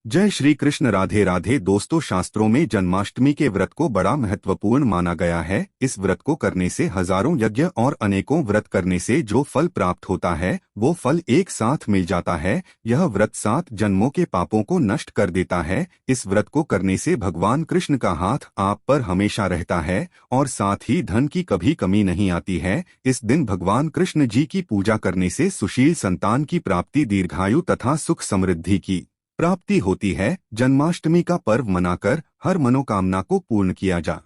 जय श्री कृष्ण। राधे राधे दोस्तों, शास्त्रों में जन्माष्टमी के व्रत को बड़ा महत्वपूर्ण माना गया है। इस व्रत को करने से हजारों यज्ञ और अनेकों व्रत करने से जो फल प्राप्त होता है वो फल एक साथ मिल जाता है। यह व्रत 7 जन्मों के पापों को नष्ट कर देता है। इस व्रत को करने से भगवान कृष्ण का हाथ आप पर हमेशा रहता है और साथ ही धन की कभी कमी नहीं आती है। इस दिन भगवान कृष्ण जी की पूजा करने से सुशील संतान की प्राप्ति, दीर्घायु तथा सुख समृद्धि की प्राप्ति होती है। जन्माष्टमी का पर्व मनाकर हर मनोकामना को पूर्ण किया जा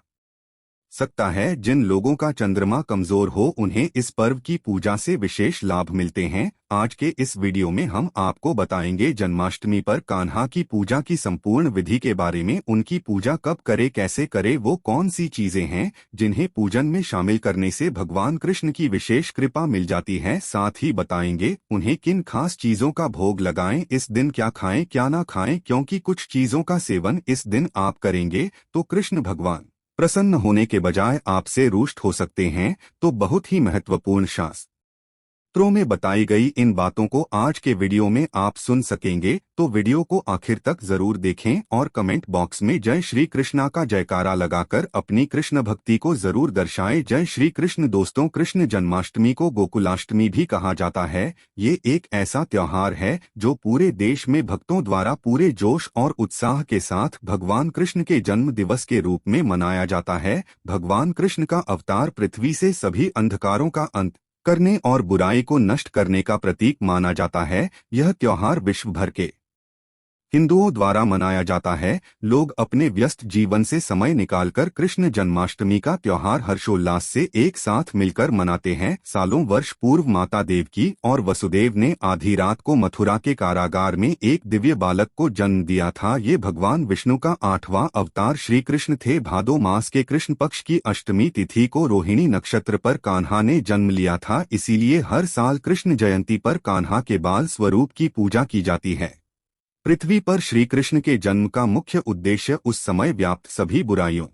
सकता है। जिन लोगों का चंद्रमा कमजोर हो उन्हें इस पर्व की पूजा से विशेष लाभ मिलते हैं। आज के इस वीडियो में हम आपको बताएंगे जन्माष्टमी पर कान्हा की पूजा की संपूर्ण विधि के बारे में। उनकी पूजा कब करे, कैसे करे, वो कौन सी चीजें हैं जिन्हें पूजन में शामिल करने से भगवान कृष्ण की विशेष कृपा मिल जाती है। साथ ही बताएंगे उन्हें किन खास चीजों का भोग लगाएं, इस दिन क्या खाएं क्या ना खाएं, क्योंकि कुछ चीजों का सेवन इस दिन आप करेंगे तो कृष्ण भगवान प्रसन्न होने के बजाय आपसे रुष्ट हो सकते हैं। तो बहुत ही महत्वपूर्ण शास्त्रों में बताई गई इन बातों को आज के वीडियो में आप सुन सकेंगे, तो वीडियो को आखिर तक जरूर देखें और कमेंट बॉक्स में जय श्री कृष्णा का जयकारा लगाकर अपनी कृष्ण भक्ति को जरूर दर्शाएं। जय श्री कृष्ण। दोस्तों, कृष्ण जन्माष्टमी को गोकुलाष्टमी भी कहा जाता है। ये एक ऐसा त्योहार है जो पूरे देश में भक्तों द्वारा पूरे जोश और उत्साह के साथ भगवान कृष्ण के जन्म दिवस के रूप में मनाया जाता है। भगवान कृष्ण का अवतार पृथ्वी से सभी अंधकारों का अंत करने और बुराई को नष्ट करने का प्रतीक माना जाता है। यह त्योहार विश्व भर के हिंदुओं द्वारा मनाया जाता है। लोग अपने व्यस्त जीवन से समय निकालकर कृष्ण जन्माष्टमी का त्योहार हर्षोल्लास से एक साथ मिलकर मनाते हैं। सालों वर्ष पूर्व माता देवकी और वसुदेव ने आधी रात को मथुरा के कारागार में एक दिव्य बालक को जन्म दिया था। ये भगवान विष्णु का 8वां अवतार श्री कृष्ण थे। भादो मास के कृष्ण पक्ष की अष्टमी तिथि को रोहिणी नक्षत्र पर कान्हा ने जन्म लिया था। इसीलिए हर साल कृष्ण जयंती पर कान्हा के बाल स्वरूप की पूजा की जाती है। पृथ्वी पर श्री कृष्ण के जन्म का मुख्य उद्देश्य उस समय व्याप्त सभी बुराइयों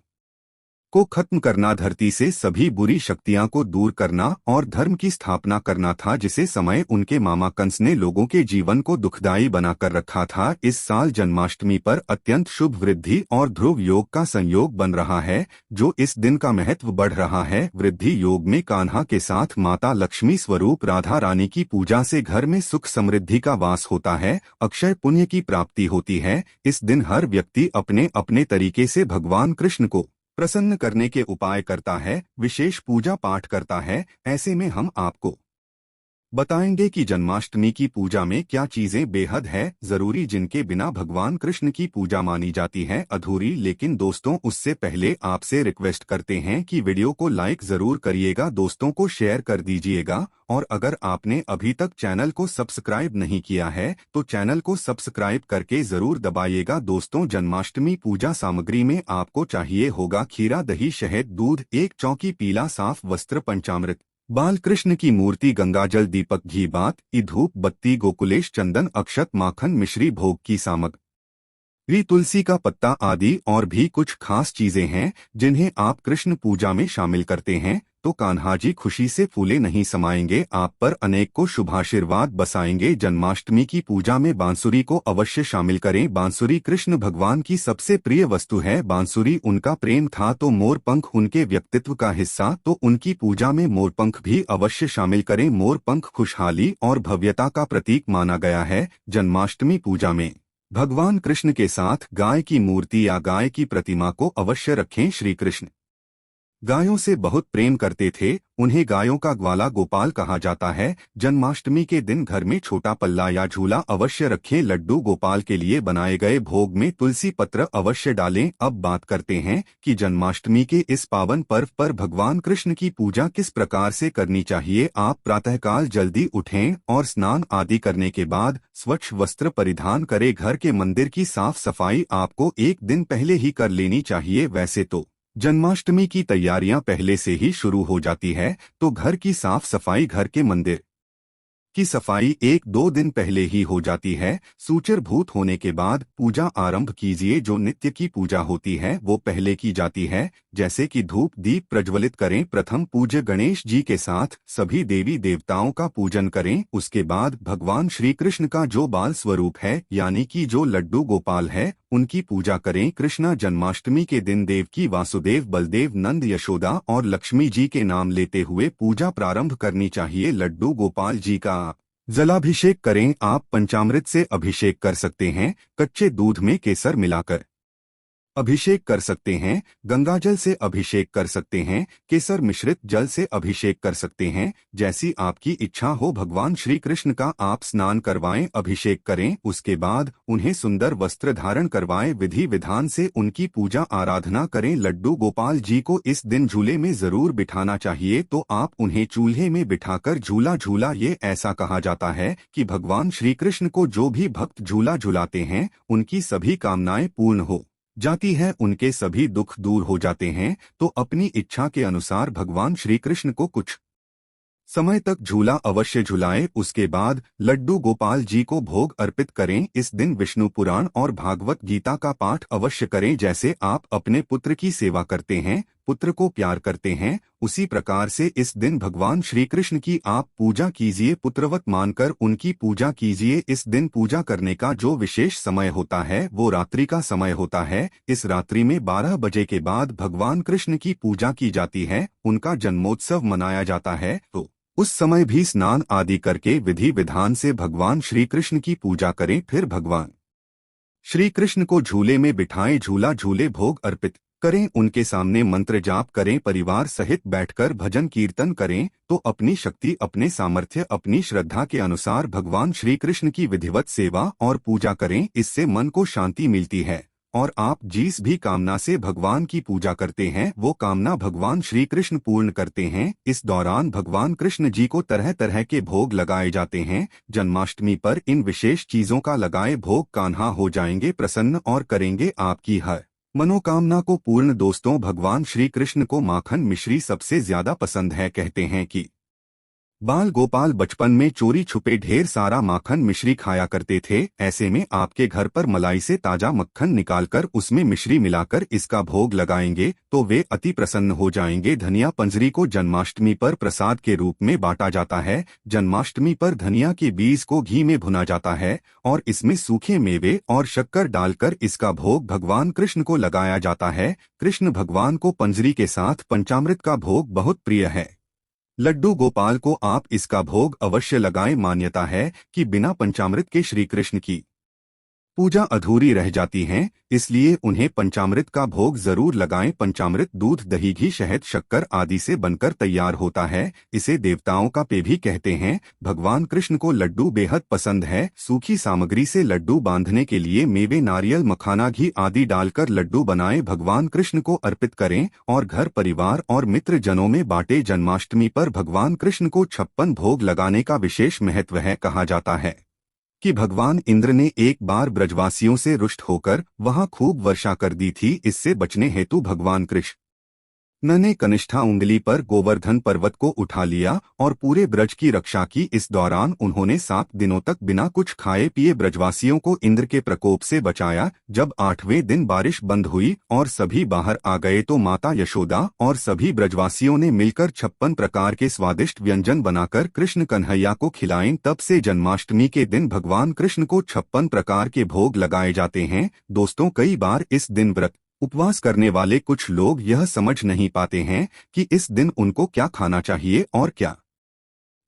को खत्म करना, धरती से सभी बुरी शक्तियां को दूर करना और धर्म की स्थापना करना था, जिसे समय उनके मामा कंस ने लोगों के जीवन को दुखदायी बनाकर रखा था। इस साल जन्माष्टमी पर अत्यंत शुभ वृद्धि और ध्रुव योग का संयोग बन रहा है, जो इस दिन का महत्व बढ़ रहा है। वृद्धि योग में कान्हा के साथ माता लक्ष्मी स्वरूप राधा रानी की पूजा से घर में सुख समृद्धि का वास होता है, अक्षय पुण्य की प्राप्ति होती है। इस दिन हर व्यक्ति अपने अपने तरीके से भगवान कृष्ण को प्रसन्न करने के उपाय करता है, विशेष पूजा पाठ करता है। ऐसे में हम आपको बताएंगे कि जन्माष्टमी की पूजा में क्या चीजें बेहद है जरूरी, जिनके बिना भगवान कृष्ण की पूजा मानी जाती है अधूरी। लेकिन दोस्तों, उससे पहले आपसे रिक्वेस्ट करते हैं कि वीडियो को लाइक जरूर करिएगा, दोस्तों को शेयर कर दीजिएगा, और अगर आपने अभी तक चैनल को सब्सक्राइब नहीं किया है तो चैनल को सब्सक्राइब करके जरूर दबाइएगा। दोस्तों, जन्माष्टमी पूजा सामग्री में आपको चाहिए होगा खीरा, दही, शहद, दूध, 1 चौकी पीला साफ वस्त्र, पंचामृत, बाल कृष्ण की मूर्ति, गंगाजल, दीपक, घी, बात, धूप बत्ती, गोकुलेश, चंदन, अक्षत, माखन, मिश्री, भोग की सामग्री, तुलसी का पत्ता आदि और भी कुछ खास चीजें हैं जिन्हें आप कृष्ण पूजा में शामिल करते हैं तो कान्हा जी खुशी से फूले नहीं समाएंगे, आप पर अनेक को शुभाशीर्वाद बसाएंगे। जन्माष्टमी की पूजा में बांसुरी को अवश्य शामिल करें। बांसुरी कृष्ण भगवान की सबसे प्रिय वस्तु है। बांसुरी उनका प्रेम था तो मोर पंख उनके व्यक्तित्व का हिस्सा, तो उनकी पूजा में मोरपंख भी अवश्य शामिल करें। मोरपंख खुशहाली और भव्यता का प्रतीक माना गया है। जन्माष्टमी पूजा में भगवान कृष्ण के साथ गाय की मूर्ति या गाय की प्रतिमा को अवश्य रखें। श्री कृष्ण गायों से बहुत प्रेम करते थे, उन्हें गायों का ग्वाला गोपाल कहा जाता है। जन्माष्टमी के दिन घर में छोटा पल्ला या झूला अवश्य रखें। लड्डू गोपाल के लिए बनाए गए भोग में तुलसी पत्र अवश्य डालें। अब बात करते हैं कि जन्माष्टमी के इस पावन पर्व पर भगवान कृष्ण की पूजा किस प्रकार से करनी चाहिए। आप प्रातःकाल जल्दी उठें और स्नान आदि करने के बाद स्वच्छ वस्त्र परिधान करें। घर के मंदिर की साफ सफाई आपको एक दिन पहले ही कर लेनी चाहिए। वैसे तो जन्माष्टमी की तैयारियां पहले से ही शुरू हो जाती है, तो घर की साफ सफाई, घर के मंदिर की सफाई 1-2 दिन पहले ही हो जाती है। सूचरभूत होने के बाद पूजा आरंभ कीजिए। जो नित्य की पूजा होती है वो पहले की जाती है, जैसे कि धूप दीप प्रज्वलित करें। प्रथम पूज्य गणेश जी के साथ सभी देवी देवताओं का पूजन करें। उसके बाद भगवान श्री कृष्ण का जो बाल स्वरूप है यानी कि जो लड्डू गोपाल है उनकी पूजा करें। कृष्णा जन्माष्टमी के दिन देवकी वासुदेव बलदेव नंद यशोदा और लक्ष्मी जी के नाम लेते हुए पूजा प्रारंभ करनी चाहिए। लड्डू गोपाल जी का जलाभिषेक करें। आप पंचामृत से अभिषेक कर सकते हैं, कच्चे दूध में केसर मिलाकर अभिषेक कर सकते हैं, गंगाजल से अभिषेक कर सकते हैं, केसर मिश्रित जल से अभिषेक कर सकते हैं, जैसी आपकी इच्छा हो। भगवान श्री कृष्ण का आप स्नान करवाएं, अभिषेक करें। उसके बाद उन्हें सुंदर वस्त्र धारण करवाएं, विधि विधान से उनकी पूजा आराधना करें। लड्डू गोपाल जी को इस दिन झूले में जरूर बिठाना चाहिए, तो आप उन्हें चूल्हे में बिठाकर झूला झूला। ये ऐसा कहा जाता है कि भगवान श्री कृष्ण को जो भी भक्त झूला झुलाते हैं उनकी सभी कामनाएं पूर्ण हो जाती है, उनके सभी दुख दूर हो जाते हैं। तो अपनी इच्छा के अनुसार भगवान श्री कृष्ण को कुछ समय तक झूला अवश्य झुलाएं। उसके बाद लड्डू गोपाल जी को भोग अर्पित करें। इस दिन विष्णु पुराण और भागवत गीता का पाठ अवश्य करें। जैसे आप अपने पुत्र की सेवा करते हैं, पुत्र को प्यार करते हैं, उसी प्रकार से इस दिन भगवान श्री कृष्ण की आप पूजा कीजिए, पुत्रवत मानकर उनकी पूजा कीजिए। इस दिन पूजा करने का जो विशेष समय होता है वो रात्रि का समय होता है। इस रात्रि में 12 बजे के बाद भगवान कृष्ण की पूजा की जाती है, उनका जन्मोत्सव मनाया जाता है। तो उस समय भी स्नान आदि करके विधि विधान से भगवान श्री कृष्ण की पूजा करें। फिर भगवान श्री कृष्ण को झूले में बिठाएं, झूला झूले भोग अर्पित करें, उनके सामने मंत्र जाप करें, परिवार सहित बैठकर भजन कीर्तन करें। तो अपनी शक्ति, अपने सामर्थ्य, अपनी श्रद्धा के अनुसार भगवान श्री कृष्ण की विधिवत सेवा और पूजा करें। इससे मन को शांति मिलती है और आप जिस भी कामना से भगवान की पूजा करते हैं वो कामना भगवान श्री कृष्ण पूर्ण करते हैं। इस दौरान भगवान कृष्ण जी को तरह तरह के भोग लगाए जाते हैं। जन्माष्टमी पर इन विशेष चीजों का लगाए भोग कान्हा हो जाएंगे प्रसन्न और करेंगे आपकी हर मनोकामना को पूर्ण। दोस्तों, भगवान श्री कृष्ण को माखन मिश्री सबसे ज्यादा पसंद है। कहते हैं कि बाल गोपाल बचपन में चोरी छुपे ढेर सारा माखन मिश्री खाया करते थे। ऐसे में आपके घर पर मलाई से ताजा मक्खन निकालकर उसमें मिश्री मिलाकर इसका भोग लगाएंगे तो वे अति प्रसन्न हो जाएंगे। धनिया पंजरी को जन्माष्टमी पर प्रसाद के रूप में बांटा जाता है। जन्माष्टमी पर धनिया के बीज को घी में भुना जाता है और इसमें सूखे मेवे और शक्कर डालकर इसका भोग भगवान कृष्ण को लगाया जाता है। कृष्ण भगवान को पंजरी के साथ पंचामृत का भोग बहुत प्रिय है। लड्डू गोपाल को आप इसका भोग अवश्य लगाएं। मान्यता है कि बिना पंचामृत के श्री कृष्ण की पूजा अधूरी रह जाती है, इसलिए उन्हें पंचामृत का भोग जरूर लगाएं। पंचामृत दूध, दही, घी, शहद, शक्कर आदि से बनकर तैयार होता है। इसे देवताओं का पेय भी कहते हैं। भगवान कृष्ण को लड्डू बेहद पसंद है। सूखी सामग्री से लड्डू बांधने के लिए मेवे, नारियल, मखाना, घी आदि डालकर लड्डू बनाएं, भगवान कृष्ण को अर्पित करें और घर परिवार और मित्र जनों में बांटे। जन्माष्टमी पर भगवान कृष्ण को 56 भोग लगाने का विशेष महत्व है। कहा जाता है कि भगवान इंद्र ने एक बार ब्रजवासियों से रुष्ट होकर वहां खूब वर्षा कर दी थी। इससे बचने हेतु भगवान कृष्ण ने कनिष्ठा उंगली पर गोवर्धन पर्वत को उठा लिया और पूरे ब्रज की रक्षा की। इस दौरान उन्होंने 7 दिनों तक बिना कुछ खाए पिए ब्रजवासियों को इंद्र के प्रकोप से बचाया। जब 8वें दिन बारिश बंद हुई और सभी बाहर आ गए तो माता यशोदा और सभी ब्रजवासियों ने मिलकर 56 प्रकार के स्वादिष्ट व्यंजन बनाकर कृष्ण कन्हैया को खिलाएं। तब से जन्माष्टमी के दिन भगवान कृष्ण को 56 प्रकार के भोग लगाए जाते हैं। दोस्तों, कई बार इस दिन व्रत उपवास करने वाले कुछ लोग यह समझ नहीं पाते हैं कि इस दिन उनको क्या खाना चाहिए और क्या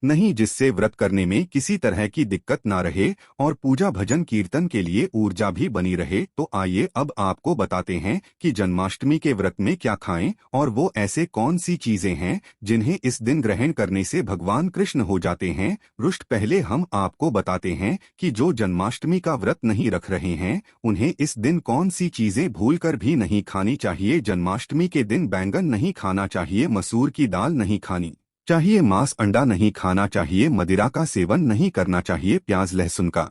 नहीं, जिससे व्रत करने में किसी तरह की दिक्कत ना रहे और पूजा भजन कीर्तन के लिए ऊर्जा भी बनी रहे। तो आइए अब आपको बताते हैं कि जन्माष्टमी के व्रत में क्या खाएं और वो ऐसे कौन सी चीजें हैं जिन्हें इस दिन ग्रहण करने से भगवान कृष्ण हो जाते हैं रुष्ट। पहले हम आपको बताते हैं कि जो जन्माष्टमी का व्रत नहीं रख रहे हैं उन्हें इस दिन कौन सी चीजें भूलकर भी नहीं खानी चाहिए। जन्माष्टमी के दिन बैंगन नहीं खाना चाहिए, मसूर की दाल नहीं खानी चाहिए, मांस अंडा नहीं खाना चाहिए, मदिरा का सेवन नहीं करना चाहिए, प्याज लहसुन का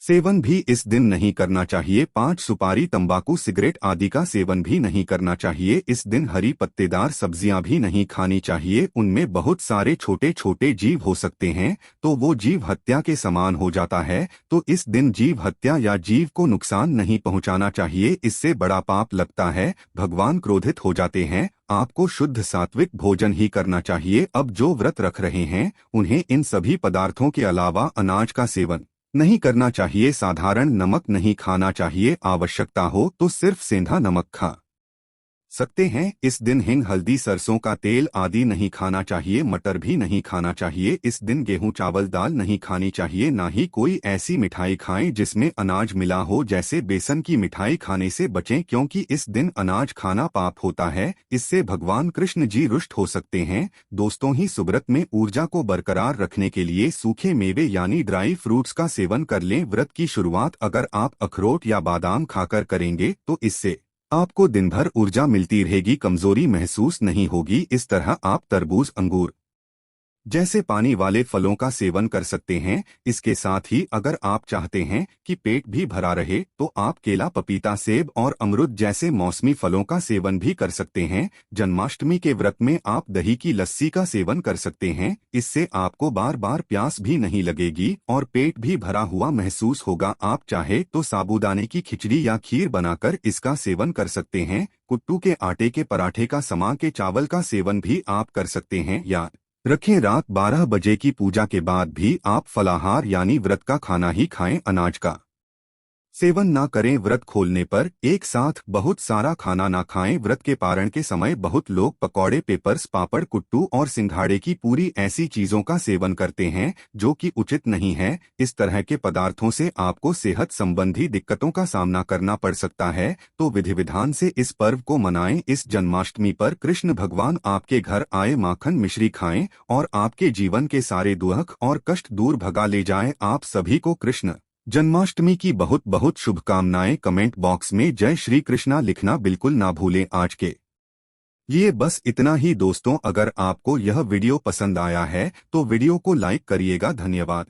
सेवन भी इस दिन नहीं करना चाहिए। 5 सुपारी, तंबाकू, सिगरेट आदि का सेवन भी नहीं करना चाहिए। इस दिन हरी पत्तेदार सब्जियां भी नहीं खानी चाहिए, उनमें बहुत सारे छोटे छोटे जीव हो सकते हैं, तो वो जीव हत्या के समान हो जाता है। तो इस दिन जीव हत्या या जीव को नुकसान नहीं पहुंचाना चाहिए, इससे बड़ा पाप लगता है, भगवान क्रोधित हो जाते हैं। आपको शुद्ध सात्विक भोजन ही करना चाहिए। अब जो व्रत रख रहे हैं उन्हें इन सभी पदार्थों के अलावा अनाज का सेवन नहीं करना चाहिए। साधारण नमक नहीं खाना चाहिए, आवश्यकता हो तो सिर्फ सेंधा नमक खा सकते हैं। इस दिन हिंग, हल्दी, सरसों का तेल आदि नहीं खाना चाहिए। मटर भी नहीं खाना चाहिए। इस दिन गेहूं, चावल, दाल नहीं खानी चाहिए। ना ही कोई ऐसी मिठाई खाएं जिसमें अनाज मिला हो, जैसे बेसन की मिठाई खाने से बचें, क्योंकि इस दिन अनाज खाना पाप होता है। इससे भगवान कृष्ण जी रुष्ट हो सकते हैं। दोस्तों, ही सुव्रत में ऊर्जा को बरकरार रखने के लिए सूखे मेवे यानी ड्राई फ्रूट्स का सेवन कर लें। व्रत की शुरुआत अगर आप अखरोट या बादाम खाकर करेंगे तो इससे आपको दिन भर ऊर्जा मिलती रहेगी, कमजोरी महसूस नहीं होगी। इस तरह आप तरबूज, अंगूर जैसे पानी वाले फलों का सेवन कर सकते हैं। इसके साथ ही अगर आप चाहते हैं कि पेट भी भरा रहे तो आप केला, पपीता, सेब और अमरूद जैसे मौसमी फलों का सेवन भी कर सकते हैं। जन्माष्टमी के व्रत में आप दही की लस्सी का सेवन कर सकते हैं। इससे आपको बार बार प्यास भी नहीं लगेगी और पेट भी भरा हुआ महसूस होगा। आप चाहे तो साबूदाने की खिचड़ी या खीर बनाकर इसका सेवन कर सकते हैं। कुट्टू के आटे के पराठे का, समा के चावल का सेवन भी आप कर सकते हैं। या रखें, रात 12 बजे की पूजा के बाद भी आप फलाहार यानी व्रत का खाना ही खाएं, अनाज का सेवन ना करें। व्रत खोलने पर एक साथ बहुत सारा खाना ना खाएं। व्रत के पारण के समय बहुत लोग पकौड़े, पेपर्स, पापड़, कुट्टू और सिंघाड़े की पूरी ऐसी चीजों का सेवन करते हैं जो कि उचित नहीं है। इस तरह के पदार्थों से आपको सेहत संबंधी दिक्कतों का सामना करना पड़ सकता है। तो विधि विधान से इस पर्व को मनाएं। इस जन्माष्टमी पर कृष्ण भगवान आपके घर आए, माखन मिश्री खाएं और आपके जीवन के सारे दुख और कष्ट दूर भगा ले जाएं। आप सभी को कृष्ण जन्माष्टमी की बहुत बहुत शुभकामनाएं। कमेंट बॉक्स में जय श्री कृष्णा लिखना बिल्कुल ना भूलें। आज के लिए बस इतना ही दोस्तों। अगर आपको यह वीडियो पसंद आया है तो वीडियो को लाइक करिएगा। धन्यवाद।